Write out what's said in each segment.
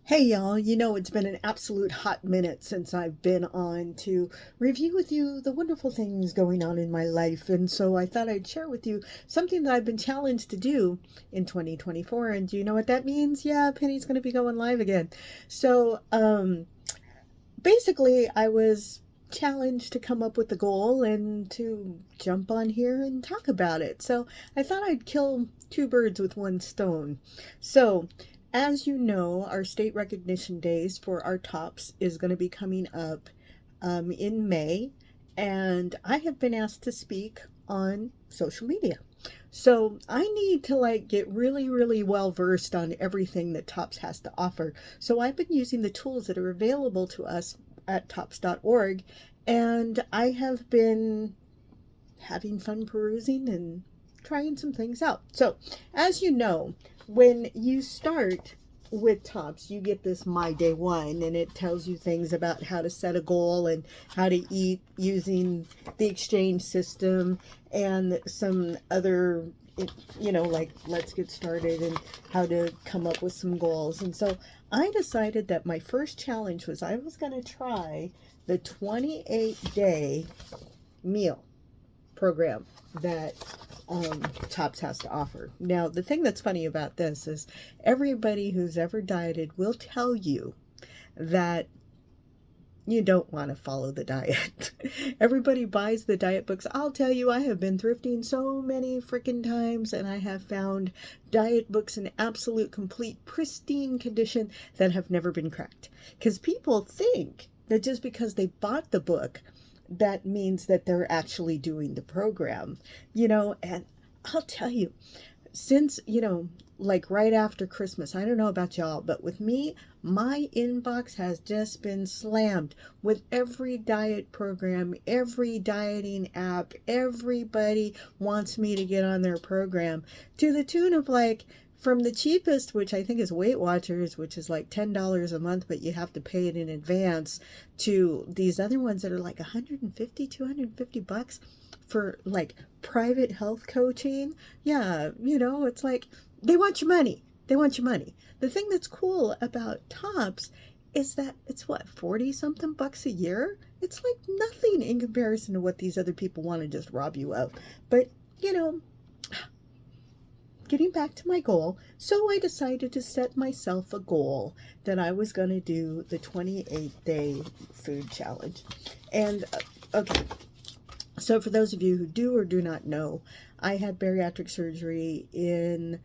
Hey y'all, it's been an absolute hot minute since I've been on to review with you the wonderful things going on in my life. And so I thought I'd share with you something that I've been challenged to do in 2024. And do you know what that means? Yeah, Penny's going to be going live again. So basically, I was challenged to come up with a goal and to jump on here and talk about it. So I thought I'd kill two birds with one stone. So, as you know, our state recognition days for our tops is going to be coming up in May, and I have been asked to speak on social media. So I need to get really, really well versed on everything that TOPS has to offer. So I've been using the tools that are available to us at tops.org, and I have been having fun perusing and trying some things out. So, as you know, when you start with Tops, you get this My Day One, and it tells you things about how to set a goal and how to eat using the exchange system and some other, like let's get started and how to come up with some goals. And so I decided that my first challenge was I was going to try the 28-day meal program that Tops has to offer. Now, the thing that's funny about this is everybody who's ever dieted will tell you that you don't want to follow the diet. Everybody buys the diet books. I'll tell you, I have been thrifting so many freaking times and I have found diet books in absolute, complete, pristine condition that have never been cracked. Because people think that just because they bought the book, that means that they're actually doing the program, and I'll tell you, since, like right after Christmas, I don't know about y'all, but with me, my inbox has just been slammed with every diet program, every dieting app. Everybody wants me to get on their program to the tune of from the cheapest, which I think is Weight Watchers, which is like $10 a month, but you have to pay it in advance, to these other ones that are like 150, $250 for private health coaching. Yeah, it's like they want your money. They want your money. The thing that's cool about Tops is that it's what, 40 something bucks a year? It's like nothing in comparison to what these other people want to just rob you of. But, you know, getting back to my goal, so I decided to set myself a goal that I was going to do the 28-day food challenge. And, okay, so for those of you who do or do not know, I had bariatric surgery in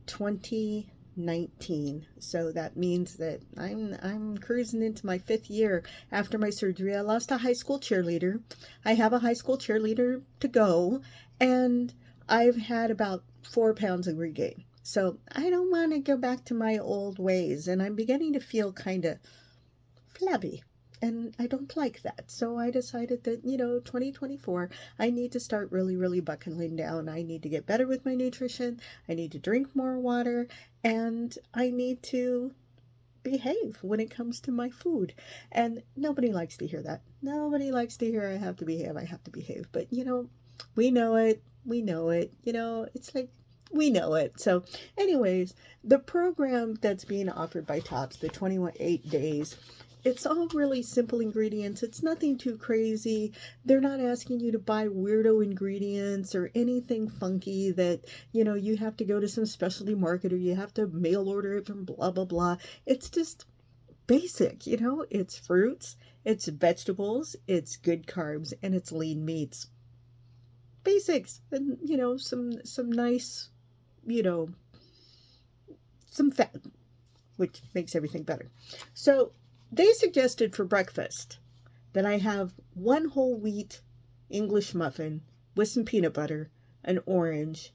2019. So that means that I'm cruising into my 5th year after my surgery. I lost a high school cheerleader. I have a high school cheerleader to go, and I've had about 4 pounds of regain. So I don't want to go back to my old ways, and I'm beginning to feel kind of flabby. And I don't like that. So I decided that, 2024, I need to start really, really buckling down. I need to get better with my nutrition. I need to drink more water. And I need to behave when it comes to my food. And nobody likes to hear that. Nobody likes to hear I have to behave. I have to behave. But, we know it. We know it. It's like we know it. So, anyways, the program that's being offered by Tops, the 28 days, it's all really simple ingredients. It's nothing too crazy. They're not asking you to buy weirdo ingredients or anything funky that, you have to go to some specialty market or you have to mail order it from blah, blah, blah. It's just basic, it's fruits, it's vegetables, it's good carbs, and it's lean meats. Basics. And, some nice, you know, some fat, which makes everything better. So they suggested for breakfast that I have one whole wheat English muffin with some peanut butter, an orange,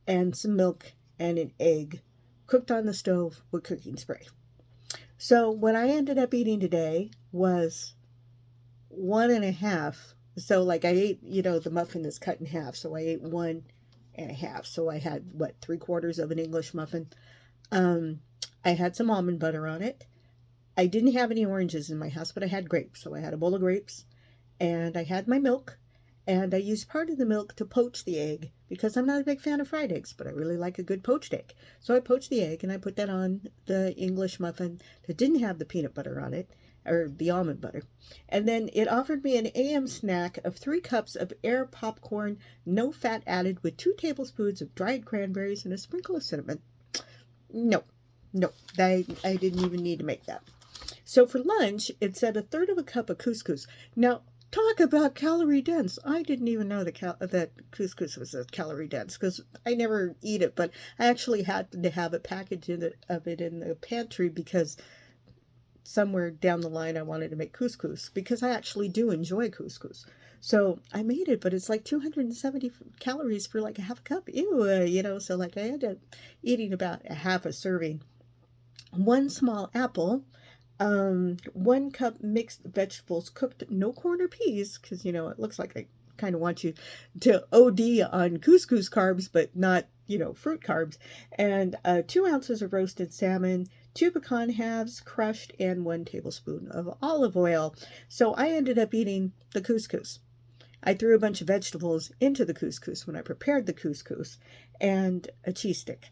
and some milk and an egg cooked on the stove with cooking spray. So what I ended up eating today was one and a half. So I ate, the muffin is cut in half. So I ate one and a half. So I had what, 3/4 of an English muffin. Um, I had some almond butter on it. I didn't have any oranges in my house, but I had grapes. So I had a bowl of grapes and I had my milk And I used part of the milk to poach the egg because I'm not a big fan of fried eggs, but I really like a good poached egg. So I poached the egg and I put that on the English muffin that didn't have the peanut butter on it, or the almond butter. And then it offered me an AM snack of 3 cups of air popcorn, no fat added, with 2 tablespoons of dried cranberries and a sprinkle of cinnamon. No, no, I didn't even need to make that. So for lunch, it said 1/3 of a cup of couscous. Now, talk about calorie dense. I didn't even know that couscous was a calorie dense because I never eat it, but I actually had to have a package of it in the pantry because somewhere down the line I wanted to make couscous because I actually do enjoy couscous. So I made it, but it's like 270 calories for like a half a cup. Ew, so like I ended up eating about a half a serving. 1 small apple, 1 cup mixed vegetables cooked, no corn or peas, because it looks like I kind of want you to OD on couscous carbs, but not fruit carbs, and 2 ounces of roasted salmon, 2 pecan halves crushed, and 1 tablespoon of olive oil. So I ended up eating the couscous. I threw a bunch of vegetables into the couscous when I prepared the couscous, and a cheese stick.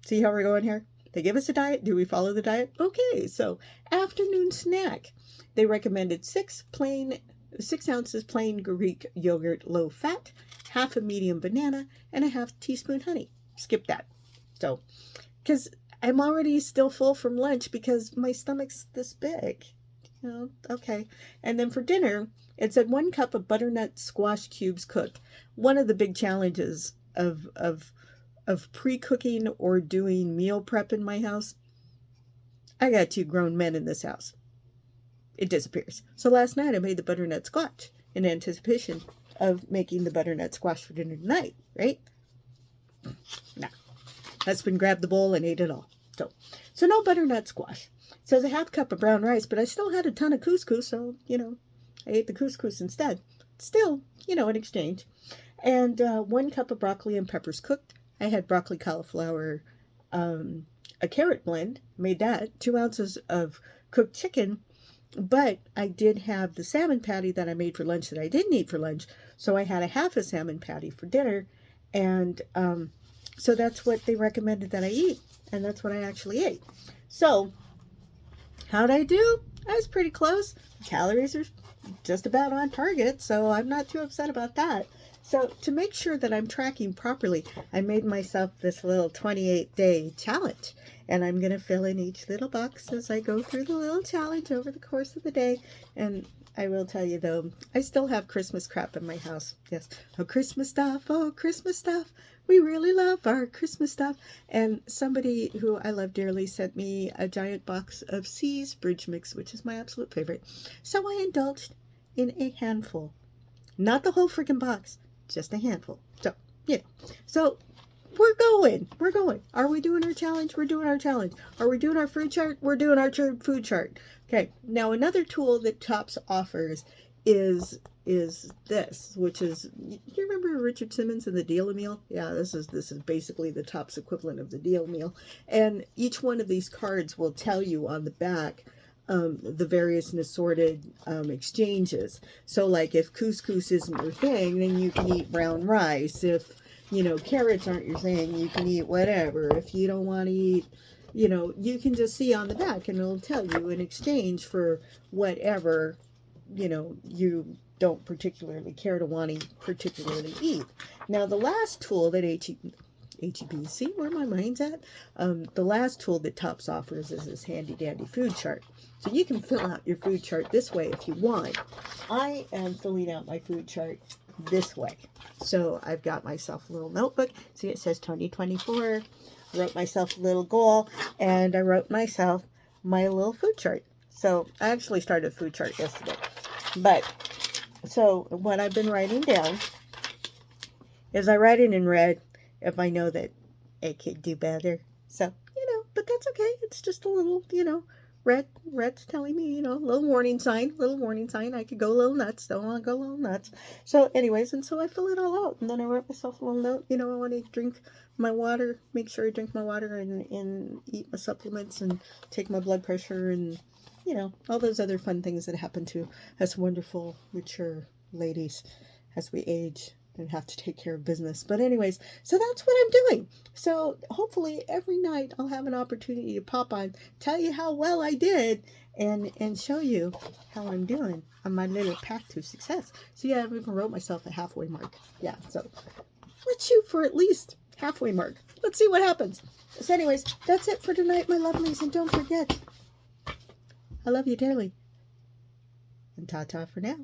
See how we're going here? They give us a diet. Do we follow the diet? Okay, so afternoon snack. They recommended 6 ounces plain Greek yogurt, low fat, half a medium banana, and a half teaspoon honey. Skip that. So, because I'm already still full from lunch because my stomach's this big. Okay. And then for dinner, it said 1 cup of butternut squash cubes cooked. One of the big challenges of pre-cooking or doing meal prep in my house, I got 2 grown men in this house. It disappears. So last night I made the butternut squash in anticipation of making the butternut squash for dinner tonight, right? No. Husband grabbed the bowl and ate it all. So no butternut squash. It says a half cup of brown rice, but I still had a ton of couscous, so, I ate the couscous instead. Still, in exchange. And 1 cup of broccoli and peppers cooked. I had broccoli, cauliflower, a carrot blend, made that, 2 ounces of cooked chicken, but I did have the salmon patty that I made for lunch that I didn't eat for lunch, so I had a half a salmon patty for dinner, and so that's what they recommended that I eat, and that's what I actually ate. So, how'd I do? I was pretty close. Calories are just about on target, so I'm not too upset about that. So to make sure that I'm tracking properly, I made myself this little 28-day challenge. And I'm going to fill in each little box as I go through the little challenge over the course of the day. And I will tell you, though, I still have Christmas crap in my house. Yes. Oh, Christmas stuff. Oh, Christmas stuff. We really love our Christmas stuff. And somebody who I love dearly sent me a giant box of See's Bridge Mix, which is my absolute favorite. So I indulged in a handful. Not the whole freaking box. Just a handful. So we're going. Are we doing our challenge? We're doing our challenge. Are we doing our food chart? We're doing our food chart. Okay. Now another tool that Tops offers is this, which is, you remember Richard Simmons and the Deal Meal? Yeah, this is basically the Tops equivalent of the Deal Meal. And each one of these cards will tell you on the back the various and assorted exchanges. So like if couscous isn't your thing, then you can eat brown rice. If carrots aren't your thing, you can eat whatever. If you don't want to eat, you can just see on the back and it'll tell you in exchange for whatever you don't particularly care to want to particularly eat. Now the last tool that HEB, see where my mind's at? The last tool that Tops offers is this handy dandy food chart. So you can fill out your food chart this way if you want. I am filling out my food chart this way. So I've got myself a little notebook. See, it says 2024. I wrote myself a little goal, and I wrote myself my little food chart. So I actually started a food chart yesterday. But, so what I've been writing down is I write it in red if I know that it could do better. So, but that's okay. It's just a little, red's telling me, a little warning sign. I could go a little nuts. Don't want to go a little nuts. So anyways, and so I fill it all out. And then I wrote myself a little note. I want to drink my water, make sure I drink my water and eat my supplements and take my blood pressure and you know, all those other fun things that happen to us wonderful, mature ladies as we age and have to take care of business. But anyways, so that's what I'm doing. So hopefully every night I'll have an opportunity to pop on, tell you how well I did, and show you how I'm doing on my little path to success. So yeah, I've even wrote myself a halfway mark. Yeah, so let's shoot for at least halfway mark. Let's see what happens. So anyways, that's it for tonight, my lovelies, and don't forget, I love you dearly. And ta-ta for now.